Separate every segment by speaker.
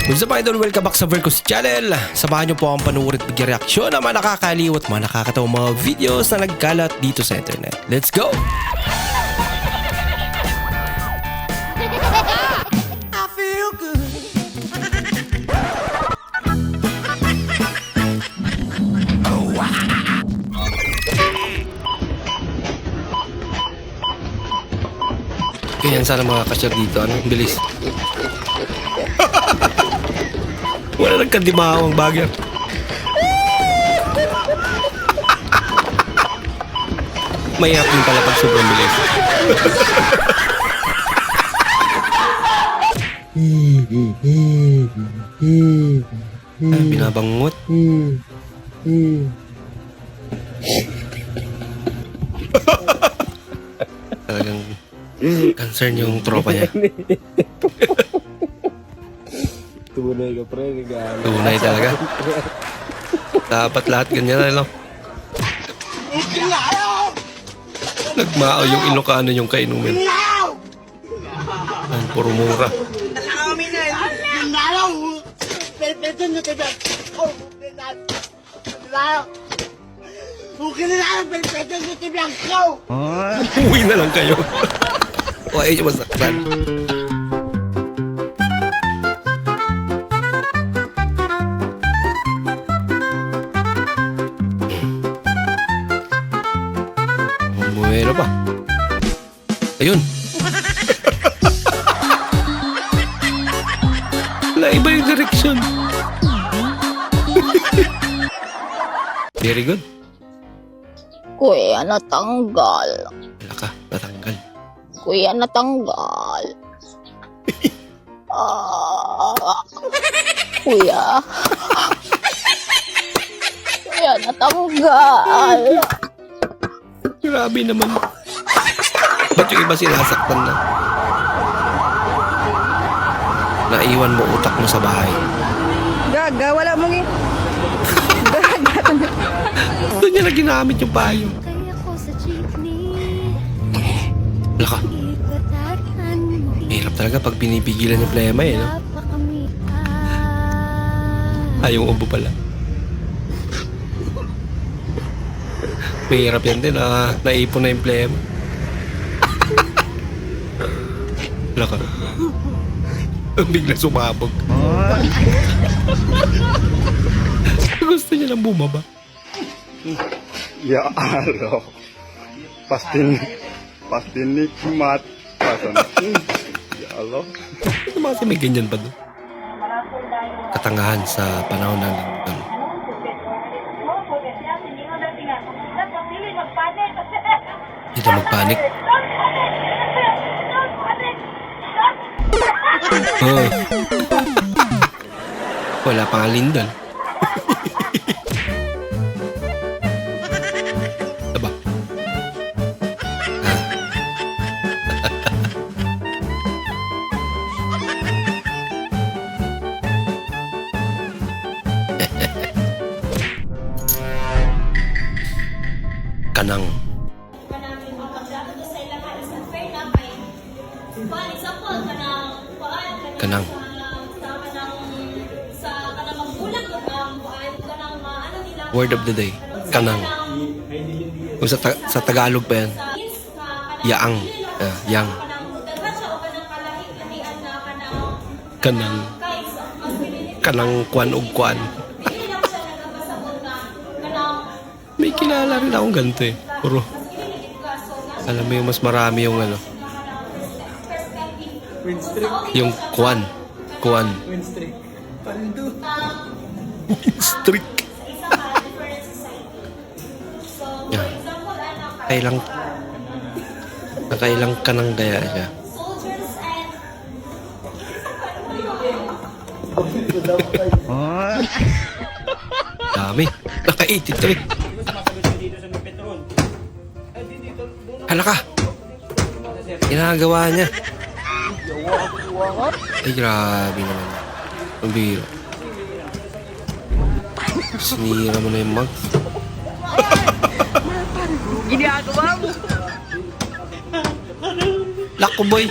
Speaker 1: What's up idol? Welcome back sa Vercos Channel. Samahan niyo po akong panuorin at bigyan-reaksyon ng mga nakakaliw at mga nakakatawang mga videos na nagkalat dito sa internet. Let's go!
Speaker 2: I feel good.
Speaker 1: Ganyan sana mga kasyar dito. Ano? Bilis. Wala nagkandimahang bagay. Mahirap din pala pag sobrang bilis. Binabangot. Talagang concern yung tropa niya.
Speaker 3: Tunay ka pre, regalo.
Speaker 1: Tunay talaga. Dapat lahat ganyan na lang. Nagmao yung Ilocano yung kainumin. Ang puro mura. Uwi na lang kayo. O ay masaktan. Bueno pa. Ayun. Wala, iba yung direksyon. Very good.
Speaker 4: Kuya, natanggal.
Speaker 1: Wala ka, natanggal.
Speaker 4: Kuya, natanggal. Kuya. Kuya, natanggal.
Speaker 1: Grabe naman. Ba't yung iba sinasaktan na? Naiwan mo utak mo sa bahay.
Speaker 5: Gaga, wala mong
Speaker 1: Doon niya na ginamit yung payo. Wala ka. Mahirap talaga pag binipigilan yung plema eh, no? Yung ubo pala. Mahirap yan din, naipon na yung plema. Wala ka. Bigla sumabog. Gusto niya lang bumaba.
Speaker 3: Ya Allah. Pasti nikmat. Ya Allah.
Speaker 1: Ito mga kasi may ganyan pa doon. Katangahan sa panahon ng lingkod. Hindi na magpanik. Oh. Wala pang alindol. Diba? Kanang. Kanang. Word of the day. Kanang. Kung sa Tagalog pa yan. Yaang. Yang. Kanang. Kanang kwan o kwan. May kilala rin akong ganito eh. Puro. Alam mo yung mas marami yung ano. Yung kwan. Kwan.
Speaker 5: Winstreak. Paldo.
Speaker 1: Streak. Yan. Nakailang ka nang gaya siya. Dami. Naka-83. Hala ka. Ginagawa niya. Ay, grabe naman. Ang biro. Sinira mo na yung mug.
Speaker 5: Ginagawa mo.
Speaker 1: Lako boy.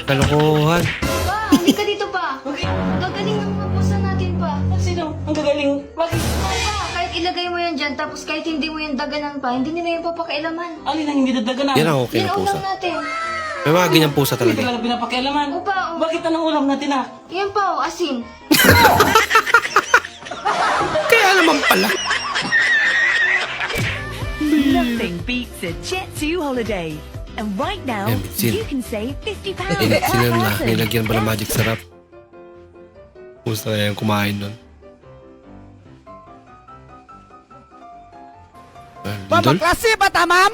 Speaker 1: Kalokohan.
Speaker 6: Hindi ka dito pa. Gagaling ng mga pusa natin pa.
Speaker 5: Sino? Ang gagaling. Bakit?
Speaker 6: Pa, kahit ilagay mo yan dyan, tapos kahit hindi mo yan daganan pa, hindi nila yan papakialaman.
Speaker 5: Alin ang hindi dadagan
Speaker 1: Yan ang okay
Speaker 6: Yan
Speaker 1: na pusa.
Speaker 6: ulam natin.
Speaker 1: May mga ganyan pusa
Speaker 5: Hindi
Speaker 1: talaga.
Speaker 5: talaga pinapakialaman.
Speaker 6: Opa,
Speaker 5: Bakit anong ulam natin ah?
Speaker 6: yan pa, asin.
Speaker 1: Kaya naman pala.
Speaker 7: Nothing beats a Jet2 holiday. And right now,
Speaker 1: Yeah, Mitsin.
Speaker 7: you can save £50
Speaker 1: Sila
Speaker 7: per
Speaker 1: na,
Speaker 7: person.
Speaker 1: nilagyan ba ng magic sarap? Pusa kaya yung kumain nun. Lindol?
Speaker 5: Klase ba, tamam?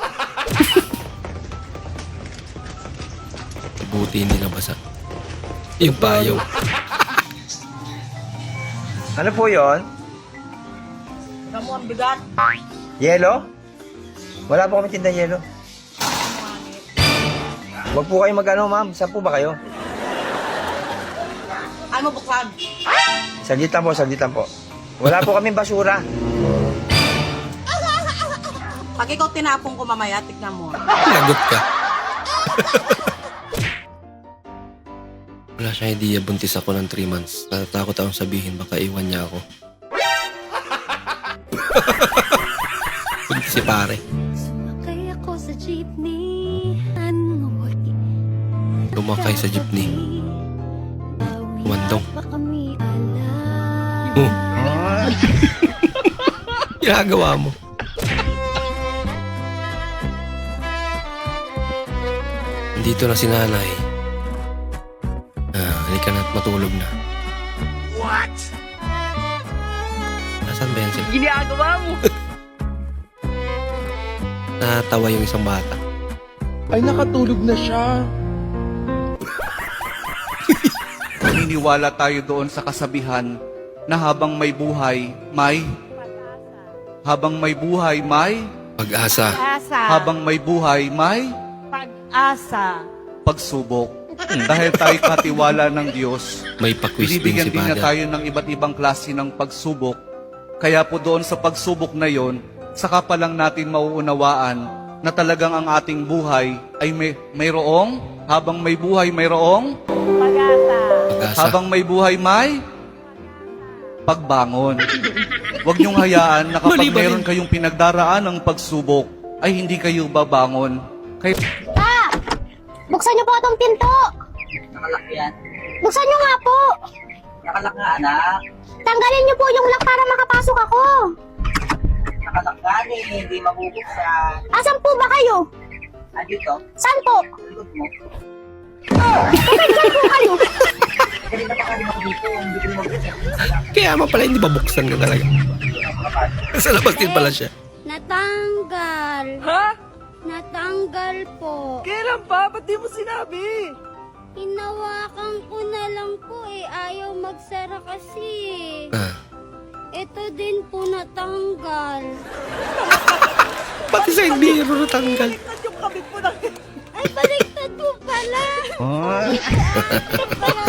Speaker 1: Buti hindi nabasa. Yung payaw.
Speaker 8: Ano po yon?
Speaker 5: Kamu ang bigat.
Speaker 8: Yelo? Wala po kami tinda yelo. Huwag po kayo mag-ano, ma'am. Saan po ba kayo?
Speaker 5: Ano buksan?
Speaker 8: Saglit lang po, saglit lang po. Wala po kaming basura.
Speaker 5: Pag ikaw tinapong ko mamaya, tignan mo.
Speaker 1: Lagot ka. Wala siyang idea, buntis ako ng 3 months. Natatakot akong sabihin, baka iwan niya ako. Buntis si pare.
Speaker 6: Sumakay ako sa jeepney.
Speaker 1: Lumakay sa jeepney. Umandong.
Speaker 6: Pa kami alam.
Speaker 1: Oh. Ginagawa mo. Dito na si nanay. Halika na at matulog na. What? Nasaan ba yan sila?
Speaker 5: Ginagawa mo.
Speaker 1: Natawa yung isang bata.
Speaker 9: Ay, nakatulog na siya.
Speaker 10: Naniniwala tayo doon sa kasabihan na habang may buhay, may
Speaker 1: Pag-asa.
Speaker 10: habang may buhay, may
Speaker 5: Pag-asa.
Speaker 10: pagsubok. Dahil tayo katiwala ng Diyos,
Speaker 1: May pakwisting si
Speaker 10: binibigyan din niya
Speaker 1: Father.
Speaker 10: tayo ng iba't ibang klase ng pagsubok. Kaya po doon sa pagsubok na yon, saka pa lang natin mauunawaan na talagang ang ating buhay ay mayroong, habang may buhay mayroong,
Speaker 1: Pag-asa.
Speaker 10: habang may buhay may pagbangon. Huwag niyong hayaan na kapag
Speaker 1: Mali ba
Speaker 10: meron
Speaker 1: rin?
Speaker 10: kayong pinagdaraan ng pagsubok, ay hindi kayo babangon. Kaya
Speaker 4: Buksan niyo po itong pinto!
Speaker 5: Nakalak yan.
Speaker 4: Buksan niyo nga po!
Speaker 5: Nakalak nga, anak.
Speaker 4: Tanggalin niyo po yung lock para makapasok ako!
Speaker 5: Nakalak nga hindi mabubuksan.
Speaker 4: Asan po ba kayo?
Speaker 5: Andito,
Speaker 4: Saan po?
Speaker 5: likod mo.
Speaker 4: Saan po kayo?
Speaker 5: Kanina pa kami dito, hindi ko mabuksan.
Speaker 1: Kaya mo pala hindi babuksan ka talaga. Sa labas din pala siya.
Speaker 6: Natanggal.
Speaker 5: Ha?
Speaker 6: Natanggal po.
Speaker 5: Kailan pa? Ba't di mo sinabi?
Speaker 6: Hinawakan ko na lang po eh. Ayaw magsara kasi.
Speaker 1: Ah.
Speaker 6: Ito din po natanggal.
Speaker 1: Pati sa hindi rin natanggal.
Speaker 5: Yung kabit mo na.
Speaker 6: Ay, baliktad po pala.
Speaker 8: Oh,
Speaker 6: Kaya